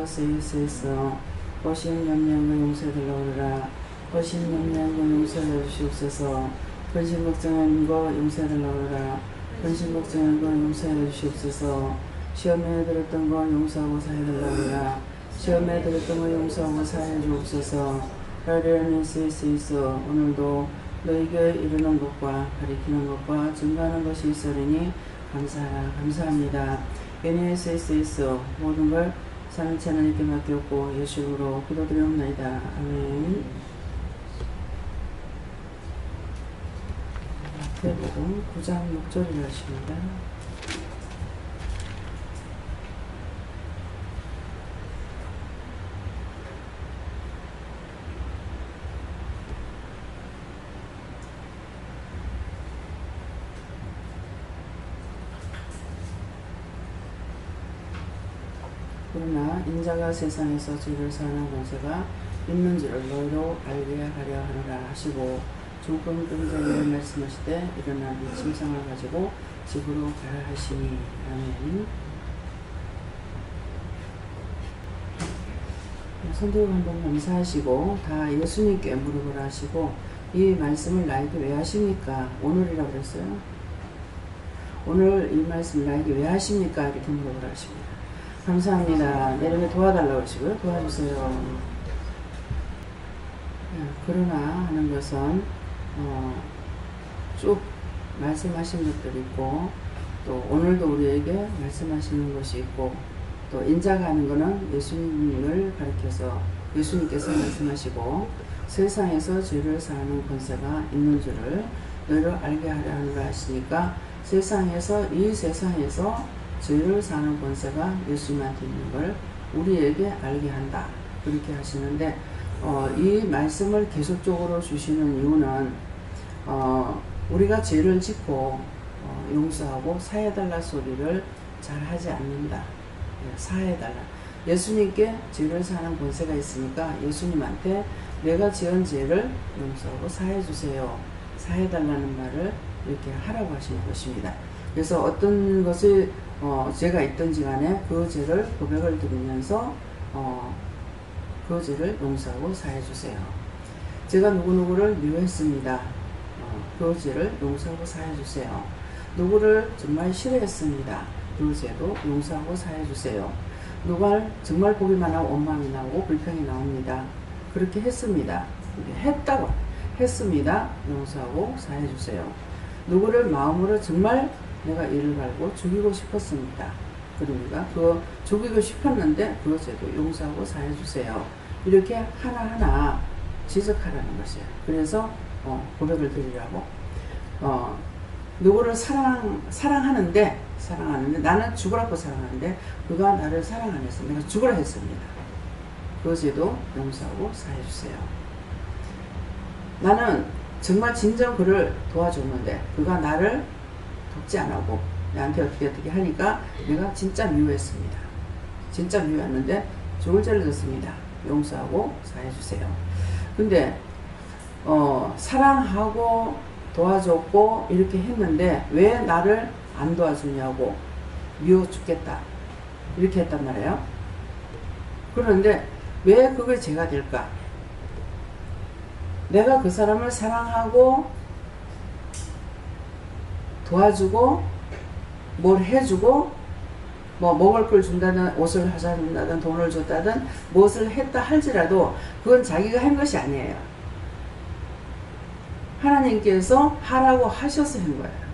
세이세이서 오신영양과 용서해달라 그러라. 오신영양과 용서해 주시옵소서. 근심걱정한 거 용서해달라 그러라. 근심걱정한 거 용서해 주시옵소서. 시험에 들었던 거 용서하고 사해달라 그러라. 시험에 들었던 거 용서하고 사해 주옵소서. 하려는 세이세이서 오늘도 너에게 이르는 것과 가리키는 것과 증거하는 것이 있으리니 감사합니다. NSS에서 모든 걸 사랑치 하나님께 맡겼고 예수 이름으로 기도드리옵나이다. 아멘. 마태복음 9장 6절이라 하십니다. 그러나 인자가 세상에서 죄를 사하는 권세가 있는 줄을 너희로 알게 하려 하노라 하시고 죽은 끈자리를 말씀하시되 일어나 네 침상을 가지고 집으로 가라 하시니. 아멘. 선생님 한번 감사하시고 다 예수님께 무릎을 하시고 이 말씀을 나에게 왜 하십니까? 오늘이라고 그랬어요. 오늘 이 말씀을 나에게 왜 하십니까? 이렇게 물어보라 하십니다. 감사합니다. 내려면 도와달라고 하시고요. 도와주세요. 그러나 하는 것은 쭉 말씀하신 것들이 있고 또 오늘도 우리에게 말씀하시는 것이 있고 또 인자가 하는 것은 예수님을 가리켜서 예수님께서 말씀하시고 세상에서 죄를 사하는 권세가 있는 줄을 너희로 알게 하려 하노라 하시니까 이 세상에서 죄를 사는 권세가 예수님한테 있는 걸 우리에게 알게 한다. 그렇게 하시는데 이 말씀을 계속적으로 주시는 이유는 우리가 죄를 짓고 용서하고 사해달라 소리를 잘 하지 않는다. 사해달라. 예수님께 죄를 사는 권세가 있으니까 예수님한테 내가 지은 죄를 용서하고 사해주세요. 사해달라는 말을 이렇게 하라고 하시는 것입니다. 그래서 어떤 것이 죄가 있든지 간에 그 죄를 고백을 드리면서 그 죄를 용서하고 사해주세요. 제가 누구누구를 미워했습니다. 그 죄를 용서하고 사해주세요. 누구를 정말 싫어했습니다. 그 죄도 용서하고 사해주세요. 누가 정말 보기만 하고 원망이 나오고 불평이 나옵니다. 그렇게 했습니다. 했습니다. 용서하고 사해주세요. 누구를 마음으로 정말 내가 이를 갈고 죽이고 싶었습니다. 그러니까 죽이고 싶었는데 그 죄도 용서하고 사해주세요. 이렇게 하나하나 지적하라는 것이에요. 그래서 고백을 드리라고 누구를 사랑하는데 나는 죽으라고 사랑하는데 그가 나를 사랑 안 해서 내가 죽으라 했습니다. 그 죄도 용서하고 사해주세요. 나는 정말 진정 그를 도와줬는데 그가 나를 돕지 않고 나한테 어떻게 하니까 내가 진짜 미워했습니다. 진짜 미워했는데 죽을 죄를 졌습니다. 용서하고 사해주세요. 근데 사랑하고 도와줬고 이렇게 했는데 왜 나를 안 도와주냐고 미워 죽겠다 이렇게 했단 말이에요. 그런데 왜 그게 죄가 될까? 내가 그 사람을 사랑하고 도와주고 뭘 해주고 뭐 먹을 걸 준다든 옷을 사준다든 돈을 줬다든 무엇을 했다 할지라도 그건 자기가 한 것이 아니에요. 하나님께서 하라고 하셔서 한 거예요.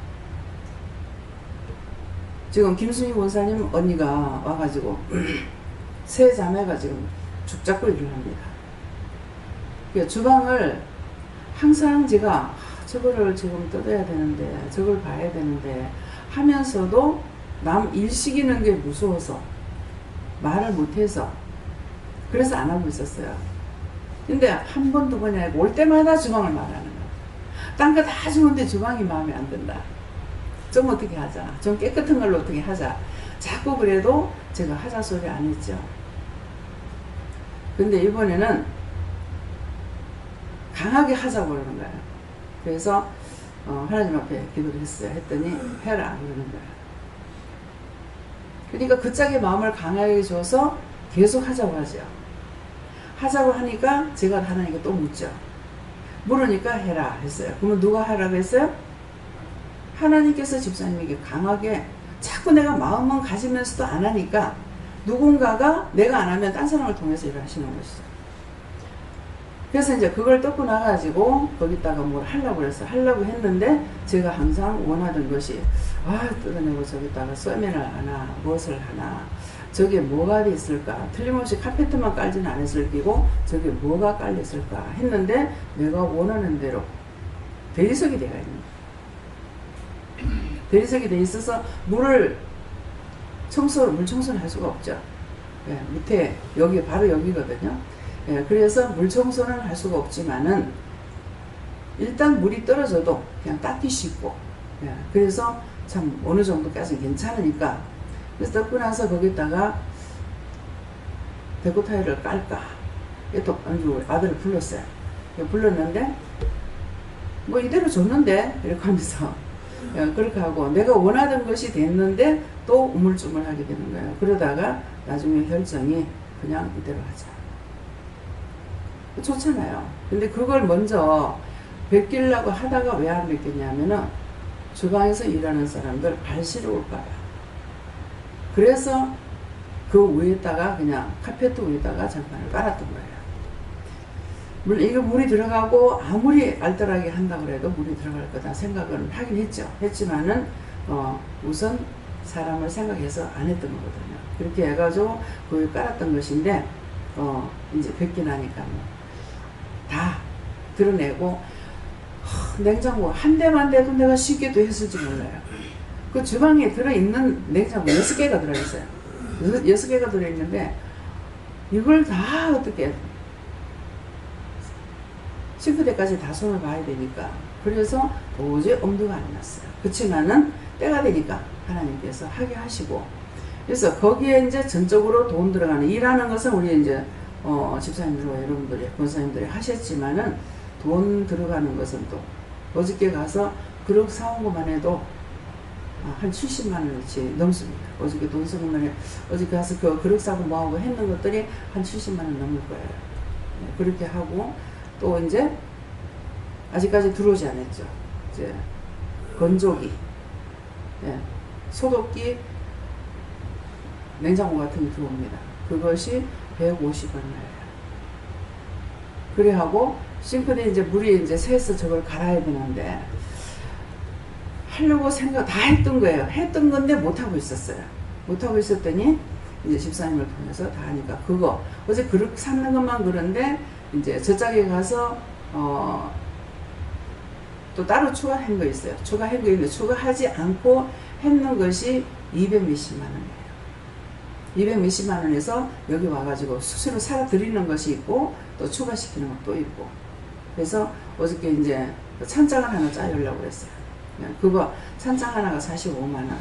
지금 김순희 원사님 언니가 와가지고 세 자매가 지금 죽잡고 일을 합니다. 주방을 항상 제가 저거를 지금 뜯어야 되는데 저걸 봐야 되는데 하면서도 남 일 시키는 게 무서워서 말을 못해서 그래서 안 하고 있었어요. 근데 한 번 두 번이 아니고 올 때마다 주방을 말하는 거예요. 딴 거 다 주는데 주방이 마음에 안 든다. 좀 어떻게 하자. 좀 깨끗한 걸로 어떻게 하자. 자꾸 그래도 제가 하자 소리 안 했죠. 근데 이번에는 강하게 하자고 그러는 거예요. 그래서 하나님 앞에 기도를 했어요. 했더니 해라 그러는 거예요. 그러니까 그 짝의 마음을 강하게 줘서 계속 하자고 하죠. 하자고 하니까 제가 하나님께 또 묻죠. 물으니까 해라 했어요. 그러면 누가 하라고 했어요? 하나님께서 집사님에게 강하게 자꾸 내가 마음만 가지면서도 안 하니까 누군가가 내가 안 하면 딴 사람을 통해서 일을 하시는 것이죠. 그래서 이제 그걸 뜯고 나가지고 거기다가 뭘 하려고 그랬어. 하려고 했는데 제가 항상 원하던 것이 뜯어내고 저기다가 서면을 하나 무엇을 하나 저게 뭐가 있을까? 틀림없이 카페트만 깔지는 않았을 끼고 저게 뭐가 깔렸을까 했는데 내가 원하는 대로 대리석이 되어 있는 거예요. 대리석이 되어 있어서 물 청소를 할 수가 없죠. 예, 밑에 여기 바로 여기거든요. 예, 그래서 물 청소는 할 수가 없지만은 일단 물이 떨어져도 그냥 닦기 쉽고 예, 그래서 참 어느 정도까지 괜찮으니까 그래서 닦고 나서 거기다가 데코 타일을 깔까 또 아들을 불렀어요. 불렀는데 뭐 이대로 줬는데 이렇게 하면서 그렇게 하고 내가 원하던 것이 됐는데 또 우물쭈물하게 되는 거예요. 그러다가 나중에 결정이 그냥 이대로 하자. 좋잖아요. 근데 그걸 먼저 베끼려고 하다가 왜 안 베꼈냐면은 주방에서 일하는 사람들 발 시려울까봐. 그래서 그 위에다가 그냥 카페트 위에다가 장판을 깔았던 거예요. 물론 이거 물이 들어가고 아무리 알뜰하게 한다고 해도 물이 들어갈 거다 생각은 하긴 했죠. 했지만은 우선 사람을 생각해서 안 했던 거거든요. 그렇게 해가지고 거기 깔았던 것인데 이제 뵙기 나니까 뭐 다 드러내고 냉장고 한 대만 돼도 내가 쉽게도 했을지 몰라요. 그 주방에 들어있는 냉장고 6개가 들어있어요. 6개가 들어있는데 이걸 다 어떻게 싱크대까지 다 손을 봐야 되니까 그래서 도저히 엄두가 안 났어요. 그렇지만은 때가 되니까 하나님께서 하게 하시고 그래서 거기에 이제 전적으로 돈 들어가는 일하는 것은 우리 이제 집사님들과 여러분들이 권사님들이 하셨지만은 돈 들어가는 것은 또 어저께 가서 그릇 사온 것만 해도 한 70만 원어치 넘습니다. 어저께 돈 쓰는 거에 어저께 가서 그 그릇 사고 뭐하고 했는 것들이 한 70만 원 넘을 거예요. 그렇게 하고 또 이제 아직까지 들어오지 않았죠. 이제 건조기, 소독기, 냉장고 같은 게 들어옵니다. 그것이 150원이에요. 그래 하고 싱크대에 이제 물이 이제 새서 저걸 갈아야 되는데 하려고 생각 다 했던 거예요. 했던 건데 못하고 있었어요. 못하고 있었더니 이제 집사님을 통해서 다 하니까 그거 어제 그릇 삶는 것만 그런데 이제 저짝에 가서 또 따로 추가한 거 있어요. 추가한 거 있는데 추가하지 않고 했는 것이 200 몇십만 원이에요. 200 몇십만 원에서 여기 와가지고 수수료 사다 드리는 것이 있고 또 추가시키는 것도 있고 그래서 어저께 이제 찬장을 하나 짜려고 그랬어요. 그거 찬장 하나가 45만 원.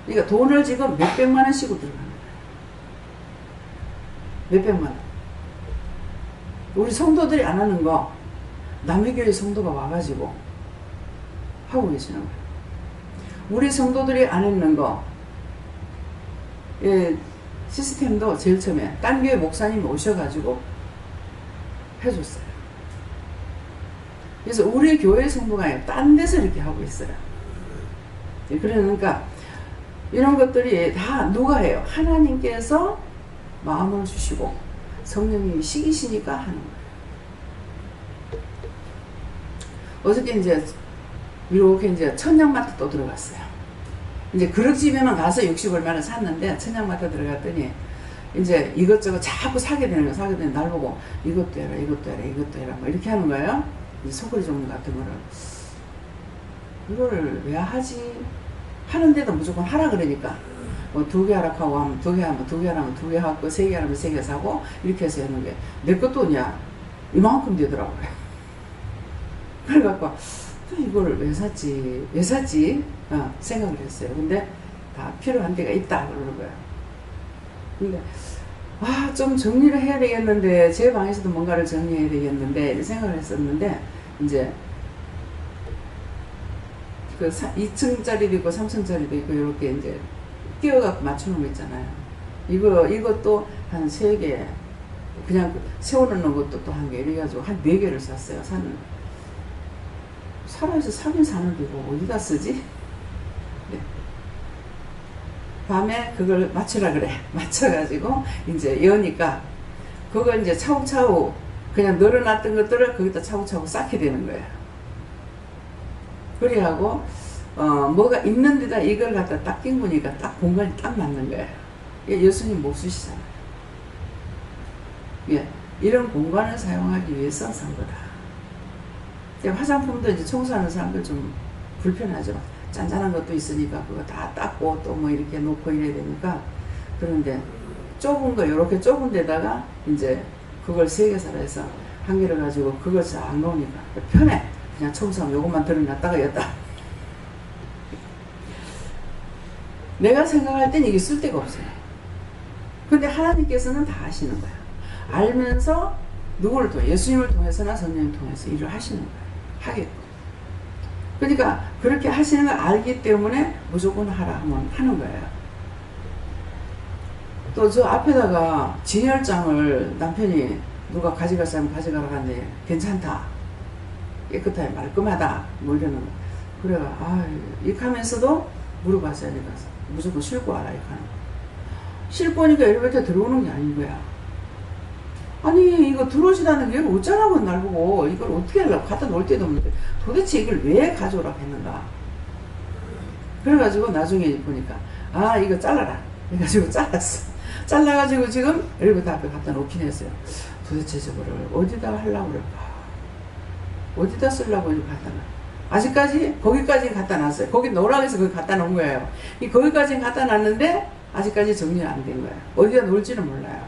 그러니까 돈을 지금 몇백만 원씩으로 들어가는 거예요. 몇백만 원. 우리 성도들이 안 하는 거 남의 교회 성도가 와가지고 하고 계시는 거예요. 우리 성도들이 안 했는 거 시스템도 제일 처음에 딴 교회 목사님이 오셔가지고 해줬어요. 그래서 우리 교회 성도가 아니라 딴 데서 이렇게 하고 있어요. 그러니까 이런 것들이 다 누가 해요? 하나님께서 마음을 주시고 성령님이 시키시니까 하는 거예요. 어저께 이제 이렇게 이제 천냥마트 또 들어갔어요. 이제 그릇집에만 가서 60 얼마를 샀는데 천냥마트 들어갔더니 이제 이것저것 자꾸 사게 되는 거 날 보고 이것도 해라 이것도 해라 이것도 해라 뭐 이렇게 하는 거예요. 소쿠리 종류 같은 거를 이거를 왜 하지? 하는데도 무조건 하라 그러니까 뭐 2개 하라고 하면 2개 하면 2개 하라면 2개 하고 3개 하면 3개 사고 이렇게 해서 하는 게 내 것도냐 이만큼 되더라고요. 그래갖고 이걸 왜 샀지 생각을 했어요. 근데 다 필요한 데가 있다 그러는 거예요. 근데 좀 정리를 해야 되겠는데 제 방에서도 뭔가를 정리해야 되겠는데 생각을 했었는데 이제 그 2층짜리도 있고 3층짜리도 있고 이렇게 이제 끼워갖고 맞추는 거 있잖아요. 이것도 한 3개, 그냥 세워놓는 것도 또 1개, 이래가지고 한 4개를 샀어요. 살아서 사긴 사는데 뭐 어디다 쓰지? 네. 밤에 그걸 맞추라 그래. 맞춰가지고 이제 여니까 그걸 이제 차곡차곡 그냥 널어놨던 것들을 거기다 차곡차곡 쌓게 되는 거예요. 그래하고 뭐가 있는 데다 이걸 갖다 딱 끼우니까 딱 공간이 딱 맞는 거예요. 예수님 못 쓰시잖아요. 예, 이런 공간을 사용하기 위해서 산 거다. 화장품도 이제 청소하는 사람들 좀 불편하죠. 짠짠한 것도 있으니까 그거 다 닦고 또 뭐 이렇게 놓고 이래야 되니까. 그런데 좁은 거, 이렇게 좁은 데다가 이제 그걸 3개 사라 해서 1개를 가지고 그걸 쫙 놓으니까 편해. 그냥 청소하면 요것만 들어놨다가 였다. 내가 생각할 땐 이게 쓸데가 없어요. 근데 하나님께서는 다 하시는 거야. 알면서 누구를 통해, 예수님을 통해서나 성령을 통해서 일을 하시는 거야. 하겠고. 그러니까 그렇게 하시는 걸 알기 때문에 무조건 하라 하면 하는 거예요. 또 저 앞에다가 진열장을 남편이 누가 가져갈 사람 가져가라 하는데 괜찮다, 깨끗하게 말끔하다 뭐 이러는 거. 그래가 이렇게 하면서도 물어봤어야 되니까 무조건 싣고 와라 이렇게 하는 거. 싣고 오니까 엘리베이터 들어오는 게 아닌 거야. 아니 이거 들어오시다는 게 어쩌라고 날 보고 이걸 어떻게 하려고 갖다 놓을 때도 없는데 도대체 이걸 왜 가져오라고 했는가. 그래가지고 나중에 보니까 이거 잘라라 해가지고 잘랐어. 잘라가지고 지금 엘리베이터 앞에 갖다 놓긴 했어요. 도대체 저거를 어디다 하려고 그럴까, 어디다 쓰려고 이거 갖다 놔. 아직까지 거기까지 갖다 놨어요. 거기 놓으라고 해서 거기 갖다 놓은 거예요. 거기까지 갖다 놨는데 아직까지 정리가 안 된 거예요. 어디다 놓을지는 몰라요.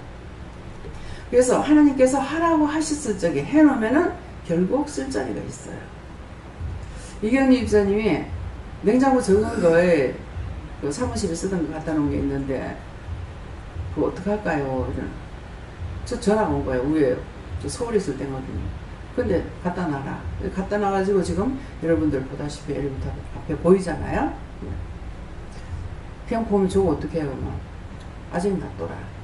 그래서 하나님께서 하라고 하셨을 적에 해놓으면은 결국 쓸 자리가 있어요. 이경리 집사님이 냉장고 적은 거에 그 사무실에 쓰던 거 갖다 놓은 게 있는데 그거 어떡할까요? 저 전화가 온 거예요. 위에 저 서울에 있을 때거든요. 근데 갖다 놔라. 갖다 놔가지고 지금 여러분들 보다시피 엘리베이터 앞에 보이잖아요. 그냥 보면 저거 어떻게 해요? 아직 놔둬라.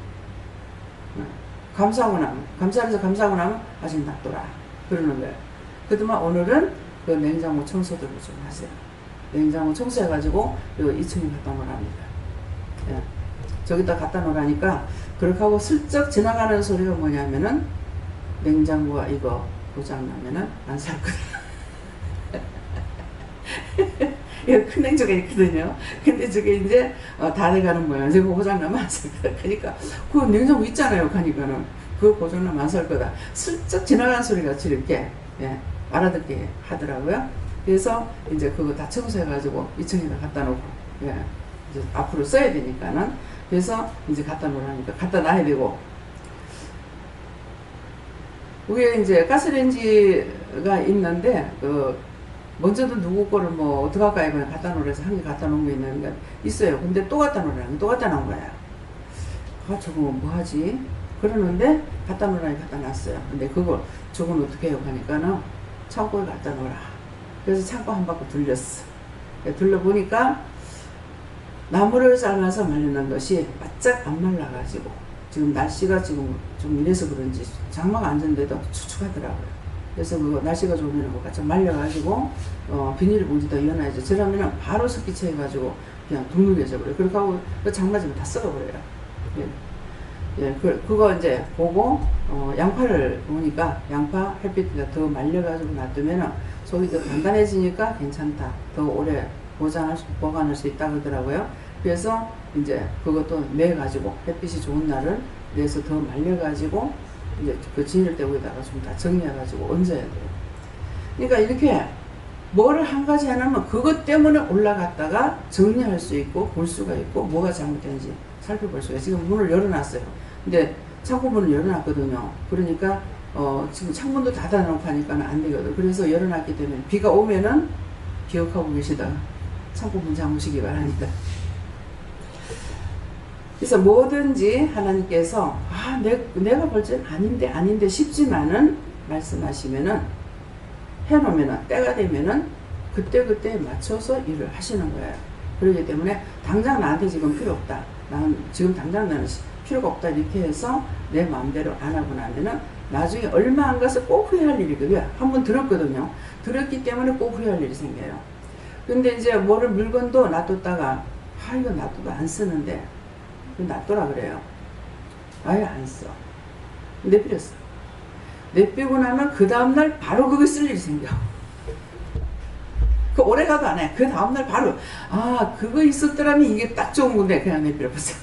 감사하면서 감사하고 나면 아직 놔둬라. 그러는 거예요. 그동안 오늘은 그 냉장고 청소들을 좀 하세요. 냉장고 청소해가지고 요 2층에 갖다 놓으랍니다. 예. 저기다 갖다 놓으라니까 그렇게 하고 슬쩍 지나가는 소리가 뭐냐면은 냉장고가 이거 고장나면은 안 살 거다. 이거 큰 냉장고가 있거든요. 근데 저게 이제 다 돼가는 거야. 저거 고장나면 안 살 거다. 그러니까 그 냉장고 있잖아요. 가니까는 그거 고장나면 안 살 거다. 슬쩍 지나가는 소리 같이 이렇게 알아듣게 하더라고요. 그래서 이제 그거 다 청소해가지고 2층에다 갖다 놓고 이제 앞으로 써야 되니까는 그래서 이제 갖다 놓으라니까 갖다 놔야 되고, 위에 이제 가스레인지가 있는데 먼저도 누구 거를 뭐 어떡할까 이번에 갖다 놓으래서 1개 갖다 놓은 게 있는데 있어요. 근데 또 갖다 놓으라니 또 갖다 놓은 거야. 저거 뭐 하지? 그러는데 갖다 놓으라니 갖다 놨어요. 근데 저건 어떻게 해요? 하니까는 창고에 갖다 놓으라. 그래서 창고 한 바퀴 둘렸어. 둘러보니까 나무를 삶아서 말려놓은 것이 바짝 안 말라가지고 지금 날씨가 지금 좀 이래서 그런지 장마가 안 됐는데도 축축하더라고요. 그래서 그거 날씨가 좋으면 그거 바짝 말려가지고 비닐 봉지다 이어놔야죠. 저러면은 바로 습기차 해가지고 그냥 둥둥해져 버려요. 그렇게 하고 그 장마지면 다 썩어버려요. 그거 이제 보고 양파를 보니까 양파 햇빛에다 더 말려가지고 놔두면은 속이 더 단단해지니까 괜찮다. 더 오래 보관할 수 있다 그러더라고요. 그래서 이제 그것도 내가지고 햇빛이 좋은 날을 내서 더 말려가지고 이제 그 진열대구에다가 좀 다 정리해가지고 얹어야 돼요. 그러니까 이렇게 뭐를 한 가지 해놓으면 그것 때문에 올라갔다가 정리할 수 있고 볼 수가 있고 뭐가 잘못된지 살펴볼 수가 있어요. 지금 문을 열어놨어요. 근데 창고 문을 열어놨거든요. 그러니까 지금 창문도 닫아놓고 하니까 안 되거든. 그래서 열어놨기 때문에 비가 오면은 기억하고 계시다가 창고 문 잠그시기 바랍니다. 그래서 뭐든지 하나님께서 내가 볼 땐 아닌데 싶지만은 말씀하시면은 해놓으면은 때가 되면은 그때 맞춰서 일을 하시는 거예요. 그렇기 때문에 당장 나한테 지금 필요 없다. 난 지금 당장 나는 필요가 없다 이렇게 해서 내 마음대로 안 하고 나면은 나중에 얼마 안 가서 꼭 후회할 일이거든요. 한번 들었거든요. 들었기 때문에 꼭 후회할 일이 생겨요. 근데 이제 뭐를 물건도 놔뒀다가 이거 놔둬도 안 쓰는데 놔둬라 그래요. 아예 안 써. 내버렸어. 내비고 나면 그 다음날 바로 그거 쓸 일이 생겨. 그 오래 가도 안 해. 그 다음날 바로 그거 있었더라면 이게 딱 좋은 건데 그냥 내버려봤어.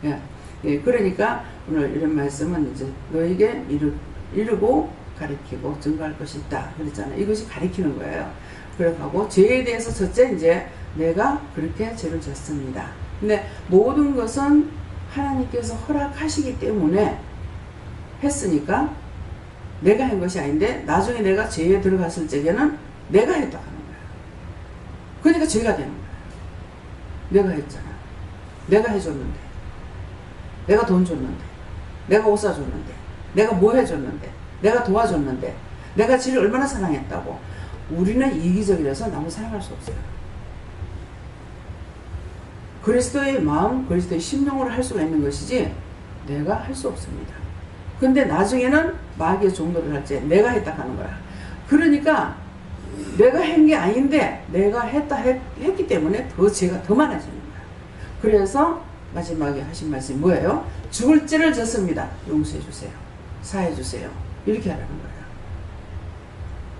예. 예, 그러니까 오늘 이런 말씀은 이제 너에게 이루고 가리키고 증거할 것이 있다 그랬잖아요. 이것이 가리키는 거예요. 그래가고 죄에 대해서 첫째 이제 내가 그렇게 죄를 졌습니다. 근데 모든 것은 하나님께서 허락하시기 때문에 했으니까 내가 한 것이 아닌데 나중에 내가 죄에 들어갔을 적에는 내가 했다 하는 거야. 그러니까 죄가 되는 거야. 내가 했잖아. 내가 해줬는데, 내가 돈 줬는데, 내가 옷 사줬는데, 내가 뭐 해줬는데, 내가 도와줬는데, 내가 지를 얼마나 사랑했다고. 우리는 이기적이라서 남을 사랑할 수 없어요. 그리스도의 마음, 그리스도의 심령으로 할 수가 있는 것이지 내가 할 수 없습니다. 근데 나중에는 마귀의 종노를 할 때 내가 했다 하는 거야. 그러니까 내가 한 게 아닌데 내가 했기 때문에 더 죄가 더 많아지는 거야. 그래서 마지막에 하신 말씀이 뭐예요? 죽을 죄를 졌습니다. 용서해 주세요. 사해 주세요. 이렇게 하라는 거예요.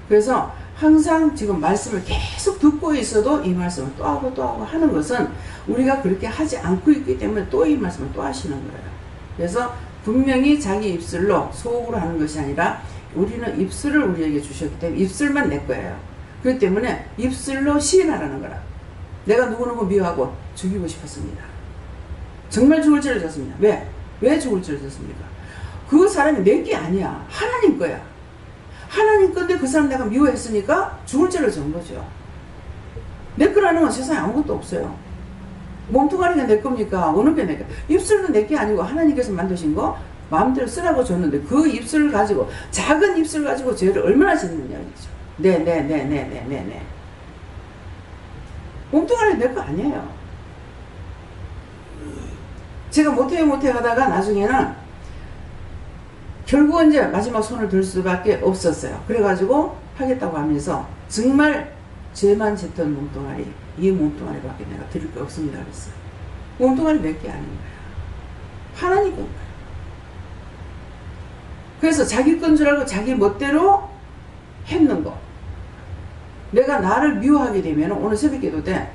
그래서 항상 지금 말씀을 계속 듣고 있어도 이 말씀을 또 하고 하는 것은 우리가 그렇게 하지 않고 있기 때문에 또 이 말씀을 또 하시는 거예요. 그래서 분명히 자기 입술로 속으로 하는 것이 아니라 우리는 입술을 우리에게 주셨기 때문에 입술만 내 거예요. 그렇기 때문에 입술로 시인하라는 거라. 내가 누구누구 미워하고 죽이고 싶었습니다. 정말 죽을 죄를 졌습니다. 왜? 왜 죽을 죄를 졌습니까? 그 사람이 내 게 아니야. 하나님 거야. 하나님 건데 그 사람 내가 미워했으니까 죽을 죄를 진 거죠. 내 거라는 건 세상에 아무것도 없어요. 몸뚱아리가 내 겁니까? 어느 게 내 거? 입술도 내 게 아니고 하나님께서 만드신 거 마음대로 쓰라고 줬는데 그 입술을 가지고 작은 입술 가지고 죄를 얼마나 짓느냐 이죠. 네. 몸뚱아리 내 거 아니에요. 제가 못해 하다가 나중에는 결국은 이제 마지막 손을 들 수밖에 없었어요. 그래가지고 하겠다고 하면서 정말 죄만 짓던 몸뚱아리, 이 몸뚱아리밖에 내가 드릴 게 없습니다 그랬어요. 몸뚱아리 몇 개 아닌 거야. 하나님 건 거야. 그래서 자기 건 줄 알고 자기 멋대로 했는 거. 내가 나를 미워하게 되면 오늘 새벽기도 때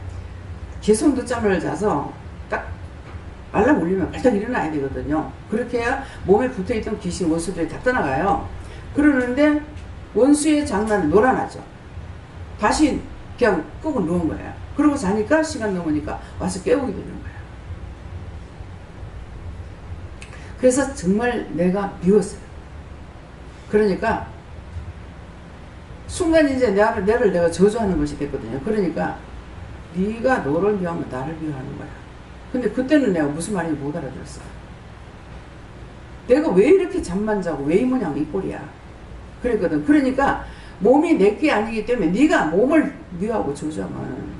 계속 늦잠을 자서 딱 알람 울리면 발딱 일어나야 되거든요. 그렇게 해야 몸에 붙어있던 귀신 원수들이 다 떠나가요. 그러는데 원수의 장난을 놀아나죠. 다시 그냥 끄고 누운 거예요. 그러고 자니까 시간 넘으니까 와서 깨우게 되는 거예요. 그래서 정말 내가 미웠어요. 그러니까 순간 이제 나를 내가 저주하는 것이 됐거든요. 그러니까 네가 너를 미워하면 나를 미워하는 거야. 근데 그때는 내가 무슨 말인지 못 알아들었어. 내가 왜 이렇게 잠만 자고 왜 이 모양 이 꼴이야. 그랬거든. 그러니까 몸이 내게 아니기 때문에 네가 몸을 미워하고 저주하면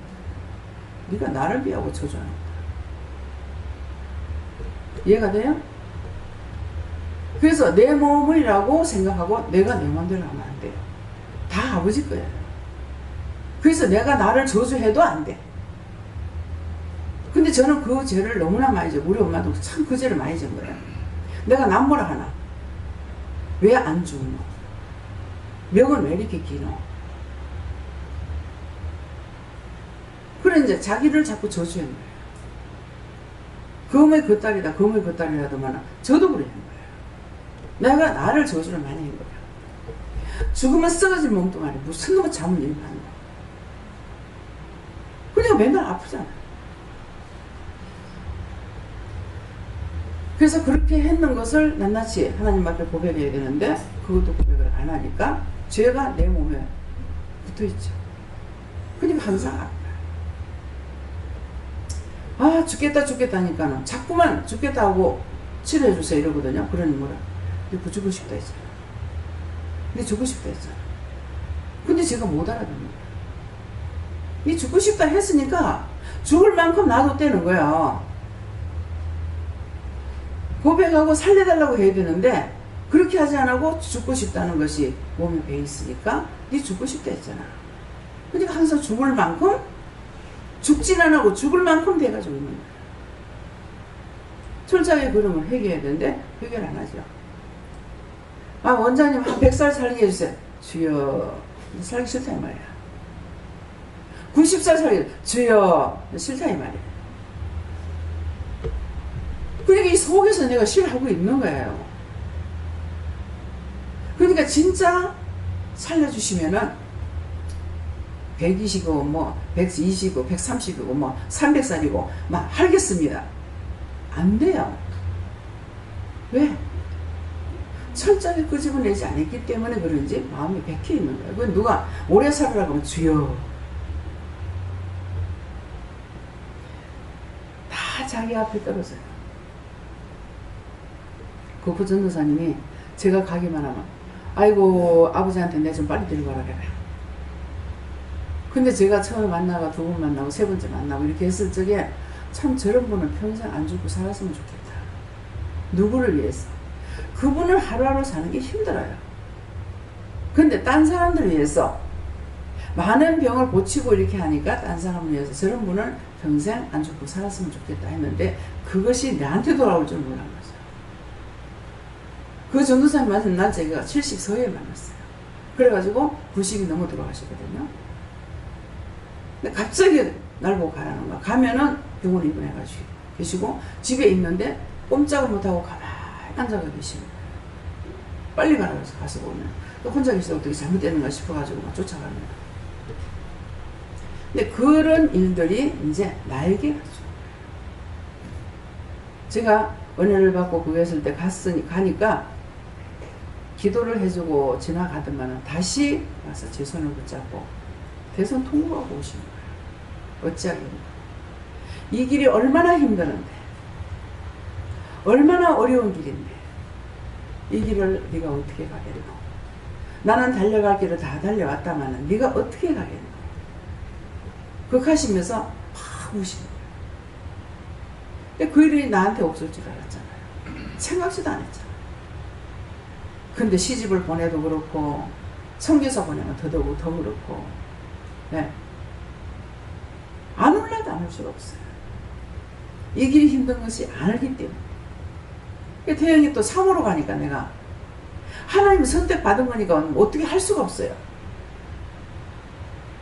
네가 나를 미워하고 저주하는 거야. 이해가 돼요? 그래서 내 몸이라고 생각하고 내가 내 마음대로 하면 안 돼요. 다 아버지 거예요. 그래서 내가 나를 저주해도 안 돼. 근데 저는 그 죄를 너무나 많이 져. 우리 엄마도 참 그 죄를 많이 진 거예요. 내가 남 뭐라 하나? 왜 안 죽노? 명은 왜 이렇게 기노? 그래 이제 자기를 자꾸 저주한 거예요. 그음의 그 딸이다, 그음의 그 딸이라더만 저도 그래 한 거예요. 내가 나를 저주를 많이 한 거예요. 죽으면 썩어진 몸뚱아리 무슨 놈의 잠을 일어나는 거야. 그러니까 맨날 아프잖아. 그래서 그렇게 했는 것을 낱낱이 하나님 앞에 고백해야 되는데 그것도 고백을 안 하니까 죄가 내 몸에 붙어있죠. 그러니까 항상 아파요. 죽겠다 하니까는 자꾸만 죽겠다 하고 치료해주세요 이러거든요. 그러니 뭐라 너 죽고 싶다 했잖아. 너 죽고 싶다 했잖아. 근데 제가 못 알아듣는 거야. 니 죽고 싶다 했으니까 죽을 만큼 놔뒀다는 거야. 고백하고 살려달라고 해야 되는데 그렇게 하지 않고 죽고 싶다는 것이 몸에 배있으니까 네 죽고 싶다 했잖아. 그러니까 항상 죽을 만큼 죽진 안 하고 죽을 만큼 돼가지고 있는 거야. 철저하게 그러면 회개해야 되는데 회개를 안 하죠. 아, 원장님 한 100살 살게 해주세요. 주여, 살기 싫다 이 말이야. 90살 살게 주여, 싫다 이 말이야. 그러니까 이 속에서 내가 싫어하고 있는 거예요. 그러니까 진짜 살려주시면은 120이고 뭐 120이고 130이고 뭐 300살이고 막 하겠습니다. 안 돼요. 왜? 철저하게 끄집어내지 않았기 때문에 그런지 마음이 백해 있는 거예요. 그건 누가 오래 살으라고 하면 주여. 다 자기 앞에 떨어져요. 그 부전도사님이 제가 가기만 하면 아이고 아버지한테 내 좀 빨리 데려가라 그래. 근데 제가 처음에 만나가 두 번 만나고 세 번째 만나고 이렇게 했을 적에 참 저런 분은 평생 안 죽고 살았으면 좋겠다. 누구를 위해서? 그분을 하루하루 사는 게 힘들어요. 근데 딴 사람들 위해서 많은 병을 고치고 이렇게 하니까 딴 사람을 위해서 저런 분을 평생 안 죽고 살았으면 좋겠다 했는데 그것이 나한테 돌아올 줄 몰란 거죠. 그 전도사님 만난 날 제가 70 서해에 만났어요. 그래가지고 90이 넘어 들어가시거든요. 근데 갑자기 날 보고 가라는 거야. 가면은 병원 입원해가지고 계시고 집에 있는데 꼼짝을 못하고 가만히 앉아가 계시는 거예요. 빨리 가라 그래서 가서 보면 또 혼자 계시다 어떻게 잘못되는가 싶어가지고 막 쫓아갑니다. 근데 그런 일들이 이제 나에게 가죠. 제가 은혜를 받고 교회 있을 때 가니까 기도를 해주고 지나가더만은 다시 와서 제 손을 붙잡고 대선 통보하고 오시는 거예요. 어찌하겠나. 이 길이 얼마나 힘드는데 얼마나 어려운 길인데 이 길을 네가 어떻게 가겠노. 나는 달려갈 길을 다 달려왔다마는 네가 어떻게 가겠노. 극하시면서 막 우시는 거예요. 근데 그 일이 나한테 없을 줄 알았잖아요. 생각지도 안 했잖아요. 근데 시집을 보내도 그렇고 선교사 보내면 더더욱 더 그렇고 네. 안 올라도 안 올 수가 없어요. 이 길이 힘든 것이 알기 때문에. 태영이 또 3호로 가니까 내가 하나님 선택받은 거니까 어떻게 할 수가 없어요.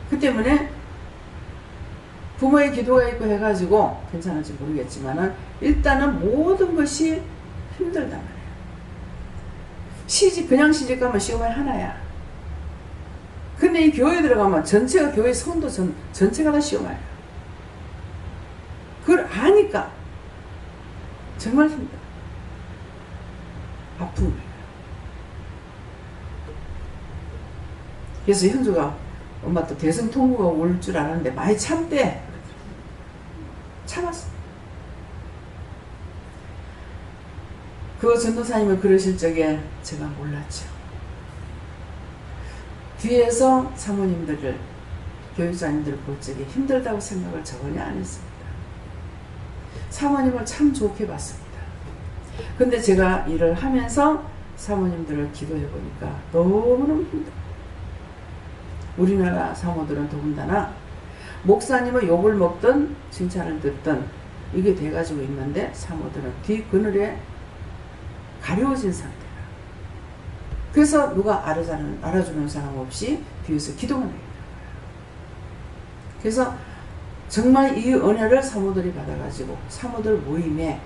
그 때문에 부모의 기도가 있고 해가지고 괜찮을지 모르겠지만은 일단은 모든 것이 힘들단 말이에요. 시집 그냥 시집 가면 시험이 하나야. 근데 이 교회에 들어가면 전체가 교회 성도 전체가 다 시험이에요. 그걸 아니까 정말 힘들어. 아픈 거예요. 그래서 현주가 엄마 또 대성통곡가 올 줄 알았는데 많이 참대. 참았어. 그 전도사님을 그러실 적에 제가 몰랐죠. 뒤에서 사모님들을 교육자님들을 볼 적에 힘들다고 생각을 전혀 안 했습니다. 사모님을 참 좋게 봤습니다. 근데 제가 일을 하면서 사모님들을 기도해 보니까 너무너무 힘들어요. 우리나라 사모들은 더군다나 목사님의 욕을 먹든 칭찬을 듣든 이게 돼가지고 있는데 사모들은 뒷그늘에 가려워진 상태라. 그래서 누가 알아주는 사람 없이 뒤에서 기도만 해요. 그래서 정말 이 은혜를 사모들이 받아가지고 사모들 모임에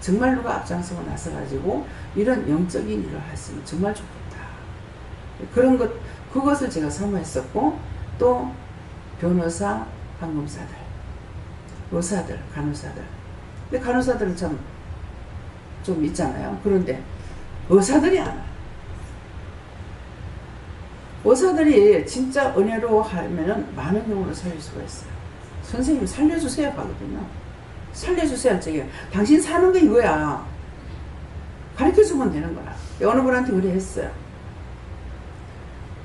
정말 누가 앞장서고 나서가지고 이런 영적인 일을 했으면 정말 좋겠다. 그런 그것을 제가 사모했었고 또 변호사, 판검사들, 의사들, 간호사들. 근데 간호사들은 참 좀 있잖아요. 그런데 의사들이 안 와요. 의사들이 진짜 은혜로 하면은 많은 영혼을 살릴 수가 있어요. 선생님 살려주세요 하거든요. 살려주세요. 저기 당신 사는 게 이거야. 가르쳐주면 되는 거라. 어느 분한테 의뢰했어요.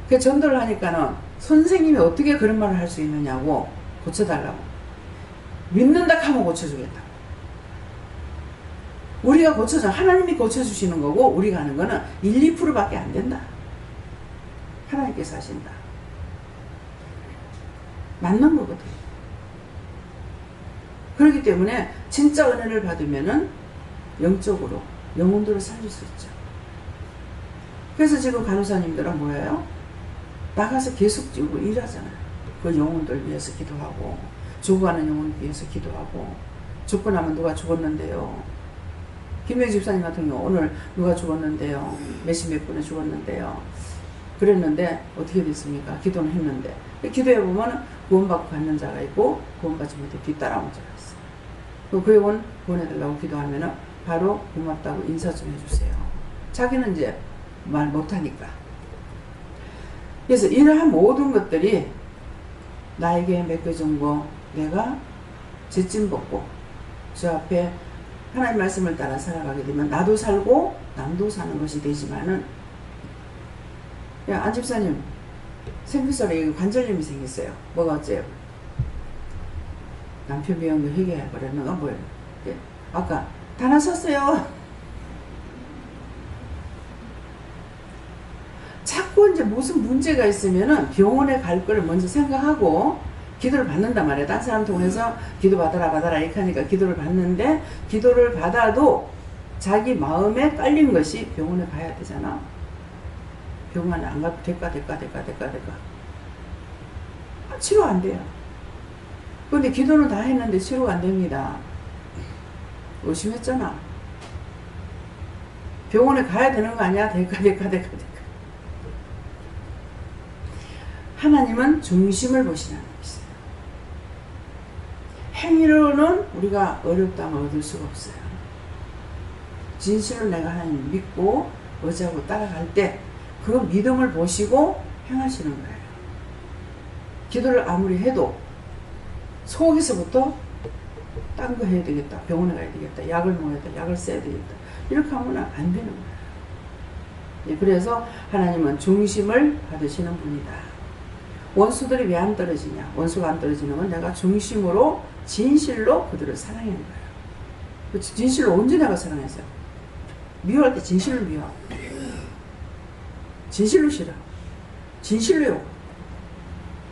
그 전도를 하니까는 선생님이 어떻게 그런 말을 할 수 있느냐고 고쳐달라고. 믿는다 하면 고쳐주겠다. 우리가 고쳐줘. 하나님이 고쳐주시는 거고 우리가 하는 거는 1, 2%밖에 안 된다. 하나님께서 하신다. 맞는 거거든. 그렇기 때문에 진짜 은혜를 받으면은 영적으로 영혼들을 살릴 수 있죠. 그래서 지금 간호사님들은 뭐예요? 나가서 계속 지고 일하잖아요. 그 영혼들 위해서 기도하고 죽어가는 영혼 위해서 기도하고 죽고 나면 누가 죽었는데요. 김혜 집사님 같은 경우 오늘 누가 죽었는데요. 몇십 분에 죽었는데요. 그랬는데 어떻게 됐습니까? 기도는 했는데 기도해보면 구원받고 갖는 자가 있고 구원받지 못해 뒤따라온 자가 있어요. 그 영혼 구원해달라고 기도하면 바로 고맙다고 인사 좀 해주세요. 자기는 이제 말 못하니까. 그래서 이러한 모든 것들이 나에게 맡겨진 거 내가 죄짐 벗고 저 앞에 하나님 말씀을 따라 살아가게 되면 나도 살고 남도 사는 것이 되지만은 야, 안 집사님 생기살에 관절염이 생겼어요. 뭐가 어째요? 남편 미용도 회개해버렸는가 뭐예요? 예. 아까 다 나섰어요. 자꾸 이제 무슨 문제가 있으면은 병원에 갈 거를 먼저 생각하고 기도를 받는단 말이에요. 딴 사람 통해서 기도 받아라 이렇게 하니까 기도를 받는데 기도를 받아도 자기 마음에 깔린 것이 병원에 가야 되잖아. 병원에 안 가도 될까. 치료 안 돼요. 근데 기도는 다 했는데 치료가 안 됩니다. 의심했잖아. 병원에 가야 되는 거 아니야? 될까. 하나님은 중심을 보시는 것이에요. 행위로는 우리가 어렵다면 얻을 수가 없어요. 진실로 내가 하나님 믿고 의지하고 따라갈 때 그 믿음을 보시고 행하시는 거예요. 기도를 아무리 해도 속에서부터 딴 거 해야 되겠다. 병원에 가야 되겠다. 약을 먹어야 되겠다. 약을 써야 되겠다. 이렇게 하면 안 되는 거예요. 예, 그래서 하나님은 중심을 받으시는 분이다. 원수들이 왜 안 떨어지냐? 원수가 안 떨어지는 건 내가 중심으로 진실로 그들을 사랑하는 거예요. 진실로 언제 내가 사랑했어요? 미워할 때 진실로 미워. 진실로 싫어. 진실로요.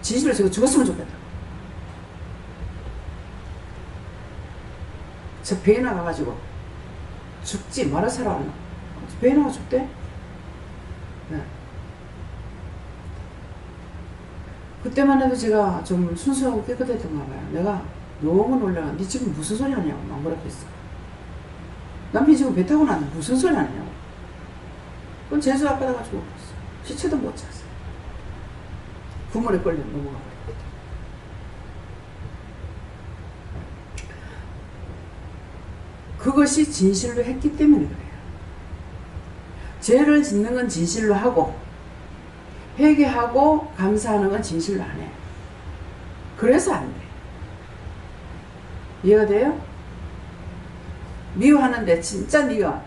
진실로 제가 죽었으면 좋겠다. 저 배에 나가가지고 죽지 말아 살아왔나? 배에 나가 죽대? 네. 그때만 해도 제가 좀 순수하고 깨끗했던가 봐요. 내가 너무 놀라가 니 지금 무슨 소리 하냐고 막 뭐라고 했어. 남편이 지금 배 타고 나는데 무슨 소리 하냐고. 그건 재수 아까다가지고 시체도 못 찾았어요. 구물에 걸려 넘어가 버렸거든. 그것이 진실로 했기 때문에 그래요. 죄를 짓는 건 진실로 하고 회개하고 감사하는 건 진실로 안 해. 그래서 안 돼. 이해가 돼요? 미워하는데 진짜 네가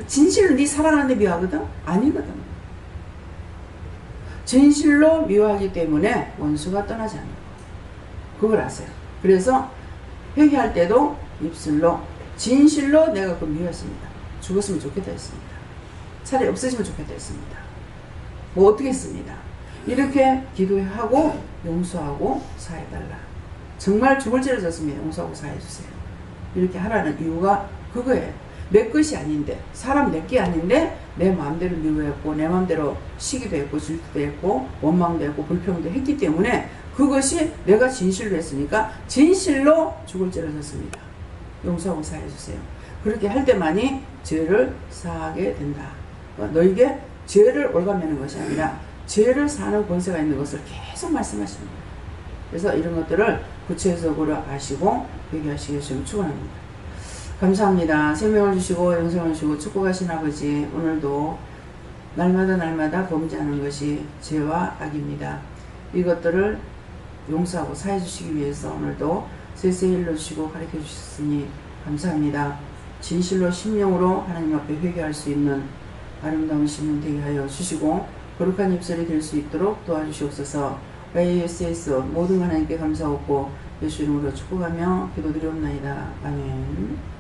진실로 네 사랑하는데 미워하거든? 아니거든. 진실로 미워하기 때문에 원수가 떠나지 않는 거. 그걸 아세요. 그래서 회개할 때도 입술로 진실로 내가 그 미워했습니다. 죽었으면 좋겠다 했습니다. 차라리 없어지면 좋겠다 했습니다. 뭐 어떻게 했습니다. 이렇게 기도하고 용서하고 사해달라. 정말 죽을 죄를 졌으면 용서하고 사해주세요. 이렇게 하라는 이유가 그거예요. 내 것이 아닌데 사람 내 게 아닌데 내 마음대로 미워했고 내 마음대로 시기도 했고 질투도 했고 원망도 했고 불평도 했기 때문에 그것이 내가 진실로 했으니까 진실로 죽을 죄를 졌습니다. 용서하고 사해주세요. 그렇게 할 때만이 죄를 사하게 된다. 너에게 죄를 올가매는 것이 아니라 죄를 사는 권세가 있는 것을 계속 말씀하시는 거예요. 그래서 이런 것들을 구체적으로 아시고 회개하시기 위해서 축원합니다. 감사합니다. 생명을 주시고 영생을 주시고 축복하신 아버지, 오늘도 날마다 범죄하는 것이 죄와 악입니다. 이것들을 용서하고 사해 주시기 위해서 오늘도 세세히 일러주시고 가르쳐 주셨으니 감사합니다. 진실로 심령으로 하나님 앞에 회개할 수 있는 아름다운 심령 되게 하여 주시고 거룩한 입술이 될 수 있도록 도와주시옵소서. ASS 모든 하나님께 감사하고 예수 이름으로 축복하며 기도드리옵나이다. 아멘.